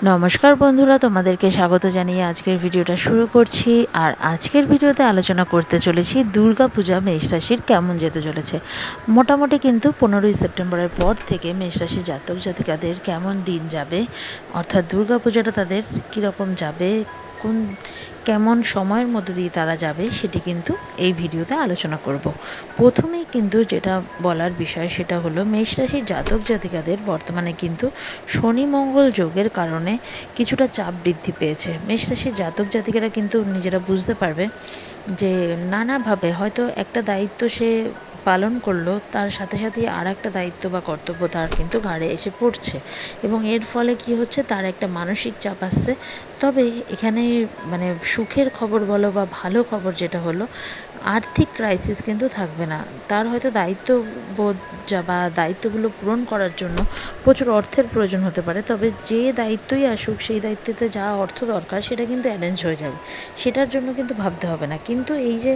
নমস্কার বন্ধুরা, তোমাদেরকে স্বাগত জানিয়ে আজকের ভিডিওটা শুরু করছি। আর আজকের ভিডিওতে আলোচনা করতে চলেছি দুর্গাপূজা মেষ রাশির কেমন যেতে চলেছে। মোটামুটি কিন্তু 15ই সেপ্টেম্বরের পর থেকে মেষ রাশির জাতক জাতিকাদের কেমন দিন যাবে, অর্থাৎ দুর্গাপূজাটা তাদের কীরকম যাবে, কেমন সময়ের মধ্যে দিয়ে তারা যাবে, সেটি কিন্তু এই ভিডিওতে আলোচনা করব। প্রথমেই কিন্তু যেটা বলার বিষয় সেটা হলো মেষ রাশির জাতক জাতিকাদের বর্তমানে কিন্তু শনি মঙ্গল যোগের কারণে কিছুটা চাপ বৃদ্ধি পেয়েছে। মেষ রাশির জাতক জাতিকারা কিন্তু নিজেরা বুঝতে পারবে যে নানাভাবে হয়তো একটা দায়িত্ব সে পালন করলো, তার সাথে সাথে আর একটা দায়িত্ব বা কর্তব্য তার কিন্তু ঘাড়ে এসে পড়ছে, এবং এর ফলে কি হচ্ছে, তার একটা মানসিক চাপ আসছে। তবে এখানে মানে সুখের খবর বলো বা ভালো খবর যেটা হলো, আর্থিক ক্রাইসিস কিন্তু থাকবে না। তার হয়তো দায়িত্ববোধ বা দায়িত্বগুলো পূরণ করার জন্য প্রচুর অর্থের প্রয়োজন হতে পারে, তবে যে দায়িত্বই আসুক সেই দায়িত্বতে যা অর্থ দরকার সেটা কিন্তু অ্যারেঞ্জ হয়ে যাবে, সেটার জন্য কিন্তু ভাবতে হবে না। কিন্তু এই যে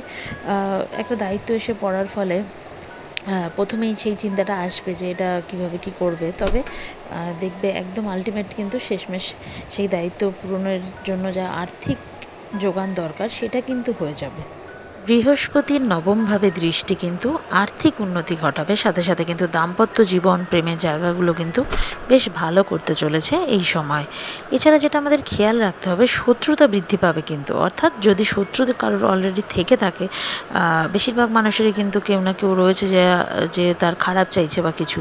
একটা দায়িত্ব এসে পড়ার ফলে প্রথমেই সেই চিন্তাটা আসবে যে এটা কীভাবে কী করবে, তবে দেখবে একদম আলটিমেট কিন্তু শেষমেশ সেই দায়িত্ব পূরণের জন্য যা আর্থিক যোগান দরকার সেটা কিন্তু হয়ে যাবে। বৃহস্পতির নবমভাবে দৃষ্টি কিন্তু আর্থিক উন্নতি ঘটাবে, সাথে সাথে কিন্তু দাম্পত্য জীবন প্রেমের জায়গাগুলো কিন্তু বেশ ভালো করতে চলেছে এই সময়। এছাড়া যেটা আমাদের খেয়াল রাখতে হবে, শত্রুতা বৃদ্ধি পাবে কিন্তু, অর্থাৎ যদি শত্রু কারোর অলরেডি থেকে থাকে, বেশিরভাগ মানুষেরই কিন্তু কেউ না কেউ রয়েছে যে তার খারাপ চাইছে বা কিছু,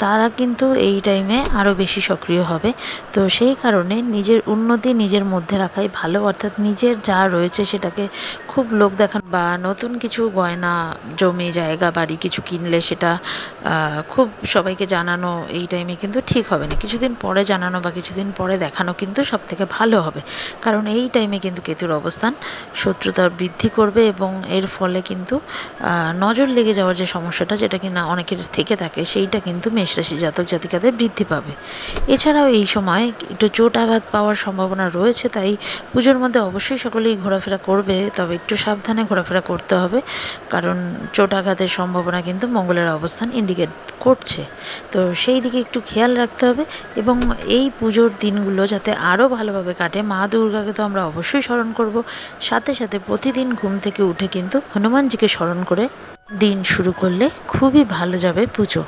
তারা কিন্তু এই টাইমে আরও বেশি সক্রিয় হবে। তো সেই কারণে নিজের উন্নতি নিজের মধ্যে রাখাই ভালো, অর্থাৎ নিজের যা রয়েছে সেটাকে খুব লোক দেখানো বা নতুন কিছু গয়না জমি জায়গা বাড়ি কিছু কিনলে সেটা খুব সবাইকে জানানো এই টাইমে কিন্তু ঠিক হবে না। কিছুদিন পরে জানানো বা কিছুদিন পরে দেখানো কিন্তু সব থেকে ভালো হবে, কারণ এই টাইমে কিন্তু কেতুর অবস্থান শত্রুতা বৃদ্ধি করবে, এবং এর ফলে কিন্তু নজর লেগে যাওয়ার যে সমস্যাটা, যেটা কিনা অনেকের থেকে থাকে, সেইটা কিন্তু মেষরাশি জাতক জাতিকাদের বৃদ্ধি পাবে। এছাড়াও এই সময় একটু চোট আঘাত পাওয়ার সম্ভাবনা রয়েছে, তাই পুজোর মধ্যে অবশ্যই সকলেই ঘোরাফেরা করবে, তবে একটু সাবধানে ঘোরাফেরা করতে হবে, কারণ চোট আঘাতের সম্ভাবনা কিন্তু মঙ্গলের অবস্থান ইন্ডিকেট করছে। তো সেই দিকে একটু খেয়াল রাখতে হবে, এবং এই পুজোর দিনগুলো যাতে আরও ভালোভাবে কাটে, মা দুর্গাকে তো আমরা অবশ্যই স্মরণ করব, সাথে সাথে প্রতিদিন ঘুম থেকে উঠে কিন্তু হনুমানজিকে স্মরণ করে দিন শুরু করলে খুবই ভালো যাবে পুজো।